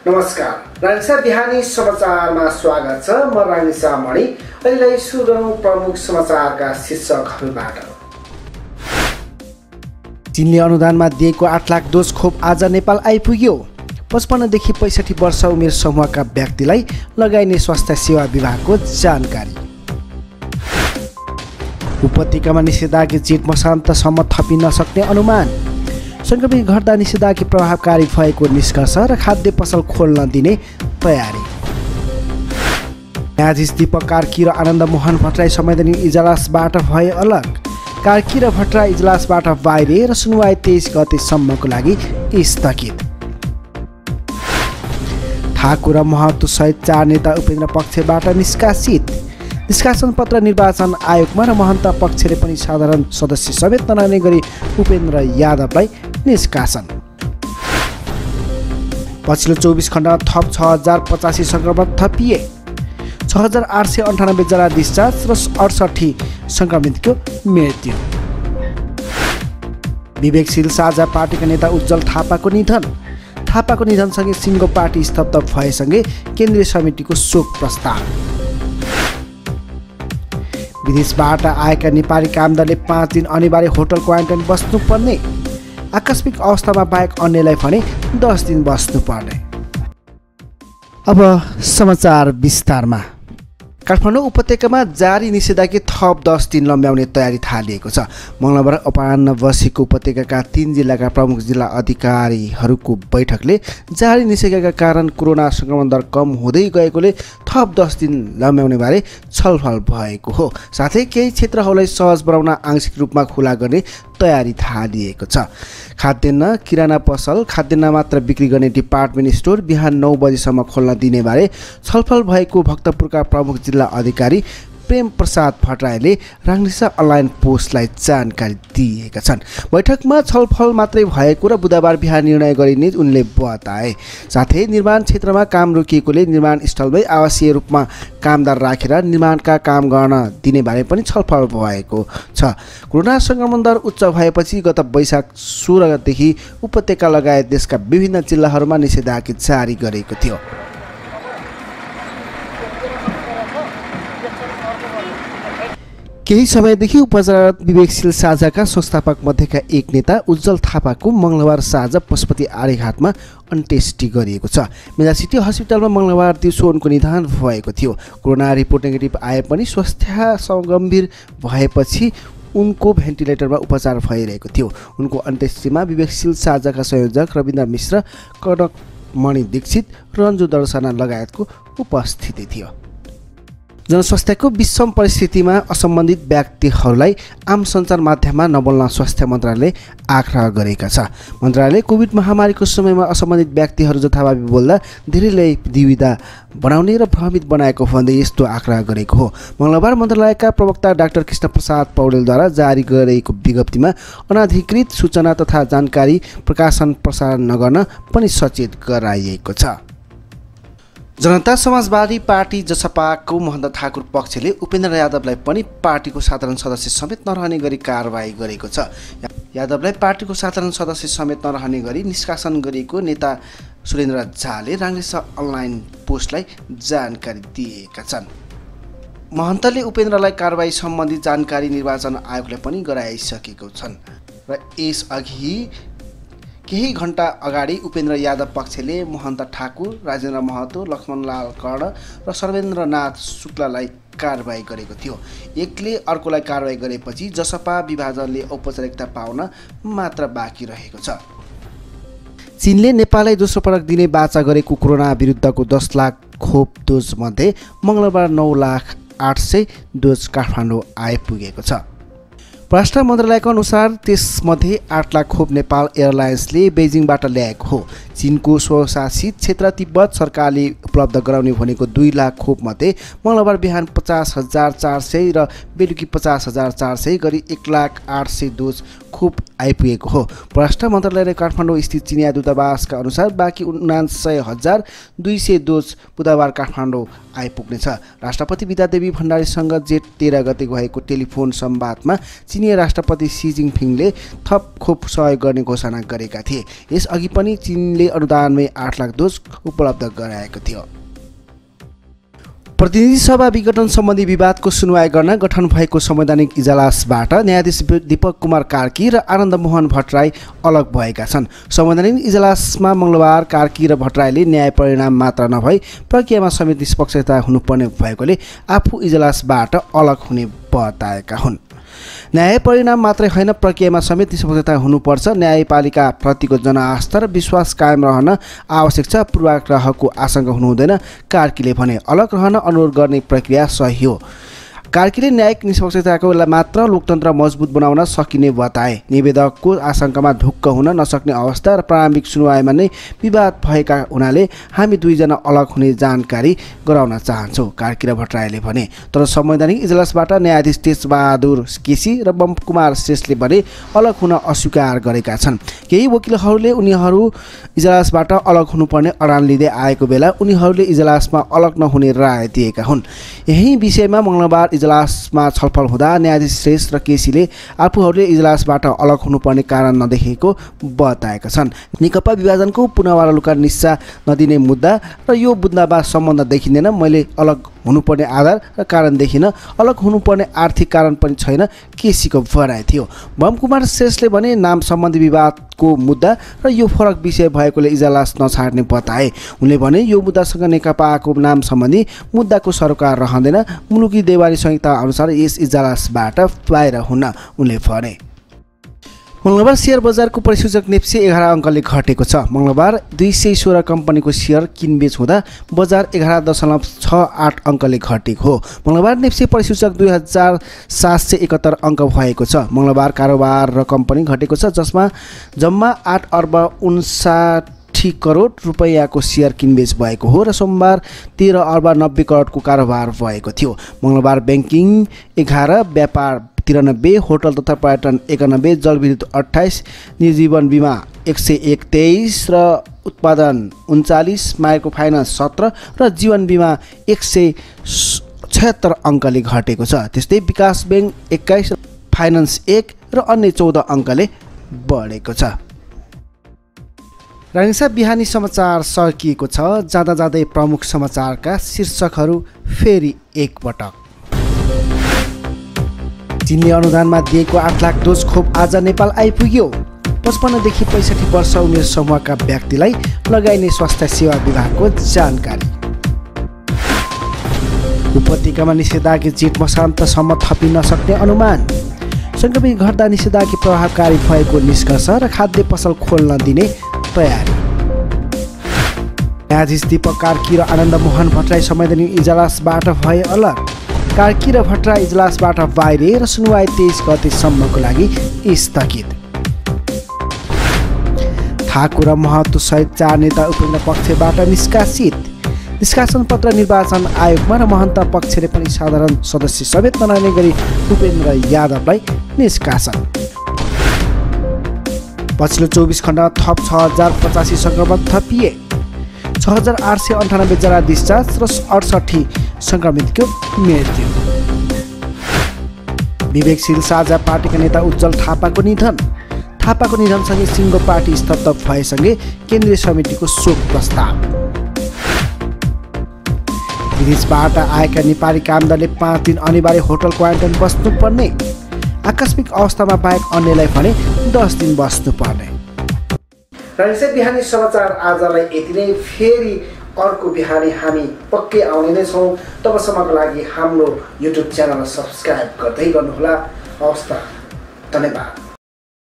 नमस्कार, रानिसा बिहानी समाचारमा स्वागत छ। म रानिसा मणि। अहिले सुरु गरौँ प्रमुख समाचारका शीर्षकहरूबाट। चीनले अनुदानमा दिएको 8 लाख डोज खोप आज नेपाल आइपुग्यो। 55 देखि 65 वर्ष उमेर समूहका व्यक्तिलाई लगाइने स्वास्थ्य सेवा विभागको जानकारी। उपत्यकामा निषेधाज्ञा जेठ मसान्तसम्म थपिन सक्ने अनुमान। संक्रमित घट्दा निषेधाज्ञा प्रभावकारी भएको निष्कर्ष र खाद्य पसल खोल्न दिने तयारी। न्यायाधीश दीपक कार्की र आनन्द मोहन भट्टराई संवैधानिक इजलासबाट भए अलग। कार्की र भट्टराई इजलासबाट बाहिर र सुनवाई 23 गतेसम्मको लागि स्थगित। ठाकुर र महतो सहित 4 नेता उपेन्द्र पक्षबाट निष्कासित। निष्कासन पत्र निर्वाचन आयोगमा र महन्त पक्षले पनि साधारण सदस्य समेत नरहने गरी उपेन्द्र यादवलाई निष्कासन। पछिल्लो 24 घण्टामा थप 6085 संक्रमण थपिए। 6898 जना डिस्चार्ज र 68 संक्रमितको मृत्यु। विवेकशील साझा पार्टीका नेता उज्जवल थापाको निधन। थापाको निधनसँगै सिङ्गो पार्टी स्तब्ध भएसँगै केन्द्रीय समितिको शोक प्रस्ताव। विदेशबाट आएका नेपाली कामदारले 5 दिन अनिवार्य होटल क्वारेन्टाइन बस्नुपर्ने। आकस्मिक अवस्थामा बाहेक अन्यलाई भने 10 दिन बस्नुपर्ने। अब समाचार विस्तारमा। काठमाडौँ उपत्यकामा जारी निषेधाज्ञा थप 10 दिन लम्ब्याउने तयारी थालिएको छ। मङ्गलबार अपराह्न बसेको उपत्यकाका 3 जिल्लाका प्रमुख जिल्ला अधिकारीहरूको बैठकले जारी निषेधाज्ञाका कारण कोरोना संक्रमण दर कम हुँदै गएकोले थप 10 दिन लम्ब्याउने बारे छलफल भएको हो। साथै केही क्षेत्रहरूलाई सहज बनाउन आंशिक रूपमा खुला गर्ने तयारी थालिएको छ। खाद्यान्न, किराना पसल, खाद्यान्न मात्र बिक्री गर्ने डिपार्टमेन्ट स्टोर बिहान 9 बजेसम्म खोल्न दिने बारे छलफल भएको भक्तपुरका प्रमुख जिल्ला अधिकारी प्रेम प्रसाद भट्टराईले राङ्गलिसा अनलाइन पोस्टलाई जानकारी दिएका छन्। बैठकमा छलफल मात्रै भएको र बुधबार बिहान निर्णय गरिने उनले बताए। साथै निर्माण क्षेत्रमा काम रोकिएकोले निर्माण स्थलमै आवासीय रूपमा कामदार राखेर निर्माणका काम गर्न दिने बारे पनि छलफल भएको छ। कोरोना संक्रमण दर उच्च भएपछि गत वैशाख 16 गतेदेखि उपत्यका लगायत देशका विभिन्न जिल्लाहरूमा निषेधाज्ञा जारी गरेको थियो। केही समयदेखि उपचाररत विवेकशील साझाका संस्थापक मध्येका एक नेता उज्जवल थापाको मङ्गलबार साँझ पशुपति आर्यघाटमा अन्त्येष्टि गरिएको छ। मेगासिटी हस्पिटलमा मङ्गलबार दिउँसो उनको निधन भएको थियो। कोरोना रिपोर्ट नेगेटिभ आए पनि स्वास्थ्य गम्भीर भएपछि उनको भेन्टिलेटरमा उपचार भइरहेको थियो। उनको अन्त्येष्टिमा विवेकशील साझाका संयोजक रविन्द्र मिश्र, कनकमणि दीक्षित, रन्जु दर्शना लगायतको उपस्थिति थियो। जनस्वास्थ्यको विषम परिस्थितिमा असम्बन्धित व्यक्तिहरूलाई आम सञ्चार माध्यममा नबोल्न स्वास्थ्य मन्त्रालयले आग्रह गरेका छ। मन्त्रालयले कोभिड महामारीको समयमा असम्बन्धित व्यक्तिहरू जथाभावी बोल्दा धेरैलाई दुविधा बनाउने र भ्रमित बनाएको भन्दै यस्तो आग्रह गरेको हो। मङ्गलबार मन्त्रालयका प्रवक्ता डाक्टर कृष्ण प्रसाद पौडेलद्वारा जारी गरेको विज्ञप्तिमा अनाधिकृत सूचना तथा जानकारी प्रकाशन प्रसारण नगर्न पनि सचेत गराइएको छ। जनता समाजवादी पार्टी जसपाको महन्त ठाकुर पक्षले उपेन्द्र यादवलाई पनि पार्टीको साधारण सदस्य समेत नरहने गरी कारबाही गरेको छ। यादवलाई पार्टीको साधारण सदस्य समेत नरहने गरी निष्कासन गरिएको नेता सुरेन्द्र झाले राङ्गलिसा अनलाइन पोस्टलाई जानकारी दिएका छन्। महन्तले उपेन्द्रलाई कारबाही सम्बन्धी जानकारी निर्वाचन आयोगलाई पनि गराइसकेको छन् र यसअघि केही घण्टा अगाडि उपेन्द्र यादव पक्षले महन्त ठाकुर, राजेन्द्र महतो, लक्ष्मणलाल कर्ण र सर्वेन्द्रनाथ शुक्लालाई कारबाही गरेको थियो। एकले अर्कोलाई कारबाही गरेपछि जसपा विभाजनले औपचारिकता पाउन मात्र बाँकी रहेको छ। चीनले नेपाललाई दोस्रो पटक दिने बाचा गरेको कोरोना विरुद्धको 10 लाख खोप डोजमध्ये मङ्गलबार 9,800,000 डोज काठमाडौँ आइपुगेको छ। परराष्ट्र मन्त्रालयको अनुसार त्यसमध्ये 8 लाख खोप नेपाल एयरलाइन्सले बेजिङबाट ल्याएको हो। चीनको स्वशासित क्षेत्र तिब्बत सरकारले उपलब्ध गराउने भनेको 2 लाख खोपमध्ये मङ्गलबार बिहान 50,400 र बेलुकी 50,400 गरी 1,08,000 डोज खोप आइपुगेको हो। परराष्ट्र मन्त्रालयले काठमाडौँ स्थित चिनिया दूतावासका अनुसार बाँकी 79,200 डोज बुधबार काठमाडौँ आइपुग्नेछ। राष्ट्रपति विद्यादेवी भण्डारीसँग जेठ 13 गते भएको टेलिफोन संवादमा चिनिया राष्ट्रपति सी जिनपिङले थप खोप सहयोग गर्ने घोषणा गरेका थिए। यसअघि पनि चीनले अनुदानमै 8 लाख डोज उपलब्ध गराएको थियो। प्रतिनिधि सभा विघटन सम्बन्धी विवादको सुनवाई गर्न गठन भएको संवैधानिक इजलासबाट न्यायाधीश दीपक कुमार कार्की र आनन्द मोहन भट्टराई अलग भएका छन्। संवैधानिक इजलासमा मङ्गलबार कार्की र भट्टराईले न्याय परिणाम मात्र नभई प्रक्रियामा समेत निष्पक्षता हुनुपर्ने भएकोले आफू इजलासबाट अलग हुने बताएका हुन्। न्याय परिणाम मात्रै होइन, प्रक्रियामा समेत निष्पक्षता हुनुपर्छ। न्यायपालिका प्रतिको जनआस्था र विश्वास कायम रहन आवश्यक छ। पूर्वाग्रहको आशंका हुनुहुँदैन, कार्कीले भने। अलग रहन अनुरोध गर्ने प्रक्रिया सही हो। कार्कीले न्यायिक निष्पक्षताको बेला मात्र लोकतन्त्र मजबुत बनाउन सकिने बताए। निवेदकको आशंकामा ढुक्क हुन नसक्ने अवस्था र प्रारम्भिक सुनवाईमा नै विवाद भएका हुनाले हामी दुईजना अलग हुने जानकारी गराउन चाहन्छौँ, कार्की र भट्टराईले भने। तर संवैधानिक इजलासबाट न्यायाधीश तेजबहादुर केसी र बम कुमार श्रेष्ठले भने अलग हुन अस्वीकार गरेका छन्। केही वकिलहरूले उनीहरू इजलासबाट अलग हुनुपर्ने अडान लिँदै आएको बेला उनीहरूले इजलासमा अलग नहुने राय दिएका हुन्। यही विषयमा मङ्गलबार इजलासमा छलफल हुँदा न्यायाधीश श्रेष्ठ र केसीले आफूहरूले इजलासबाट अलग हुनुपर्ने कारण नदेखेको बताएका छन्। नेकपा विभाजनको पुनरावलोकन निस्सा नदिने मुद्दा र यो मुद्दामा सम्बन्ध देखिँदैन। मैले अलग हुनुपर्ने आधार र कारण देखिन। अलग हुनुपर्ने आर्थिक कारण पनि छैन, केसीको भनाइ थियो। बम कुमार श्रेष्ठले भने नाम सम्बन्धी विवादको मुद्दा र यो फरक विषय भएकोले इजलास नछाड्ने बताए। उनले भने यो मुद्दासँग नेकपाको नाम सम्बन्धी मुद्दाको सरोकार रहँदैन। मुलुकी देवानी संहिता अनुसार यस इजलासबाट बाहिर हुन उनले भने। मङ्गलबार सेयर बजारको परिसूचक नेप्से 11 अङ्कले घटेको छ। मङ्गलबार 216 कम्पनीको सेयर किनबेच हुँदा बजार 11.68 अङ्कले घटेको हो। मङ्गलबार नेप्से परिसूचक 2771 अङ्क भएको छ। मङ्गलबार कारोबार र कम्पनी घटेको छ, जसमा जम्मा 8 अर्ब 59 करोड रुपैयाँको सेयर किनबेच भएको हो र सोमबार 13 अर्ब 90 करोडको कारोबार भएको थियो। मङ्गलबार ब्याङ्किङ 11, व्यापार 93, होटल तथा पर्यटन 91, जलविद्युत 28, निर्जीवन बिमा 123 र उत्पादन 39, माइक्रो फाइनान्स 17 र जीवन बिमा 176 अङ्कले घटेको छ। त्यस्तै विकास ब्याङ्क 21, फाइनान्स 1 र अन्य 14 अङ्कले बढेको छ। रानिसा बिहानी समाचार सकिएको छ। जाँदा जाँदै प्रमुख समाचारका शीर्षकहरू फेरि एकपटक। चीनले अनुदानमा दिएको 8 लाख डोज खोप आज नेपाल आइपुग्यो। 55 देखि 65 वर्ष उमेर समूहका व्यक्तिलाई लगाइने स्वास्थ्य सेवा विभागको जानकारी। उपत्यकामा निषेधाज्ञा जेठ मसान्तसम्म थपिन सक्ने अनुमान। सङ्क्रमित घट्दा निषेधाज्ञा प्रभावकारी भएको निष्कर्ष र खाद्य पसल खोल्न दिने तयारी। न्यायाधीश दीपक कार्की र आनन्द मोहन भट्टराई संवैधानिक इजलासबाट भए अलग। कार्की र भट्टराई इजलासबाट बाहिरिए र सुनवाई 23 गतेसम्मको लागि स्थगित। ठाकुर र महतो सहित 4 नेता उपेन्द्र पक्षबाट निष्कासित। निष्कासन पत्र निर्वाचन आयोगमा र महन्त पक्षले पनि साधारण सदस्य समेत नरहने गरी उपेन्द्र यादवलाई निष्कासन। पछिल्लो 24 घण्टामा थप 6085 सङ्क्रमण थपिए। 6898 जना डिस्चार्ज र 68 सङ्क्रमितको मृत्यु। विवेकशील साझा पार्टीका नेता उज्जवल थापाको निधन। थापाको निधनसँगै सिङ्गो पार्टी स्तब्ध भएसँगै केन्द्रीय समितिको शोक प्रस्ताव। विदेशबाट आएका नेपाली कामदारले 5 दिन अनिवार्य होटल क्वारेन्टाइन बस्नुपर्ने। आकस्मिक अवस्थामा बाहेक अन्यलाई भने 10 दिन बस्नुपर्ने। रानिसा बिहानी समाचार आजलाई यति नै। फेरि अर्को बिहानी हामी पक्कै आउने नै छौँ। तबसम्मको लागि हाम्रो युट्युब च्यानललाई सब्सक्राइब गर्दै गर्नुहोला। हवस् त, धन्यवाद।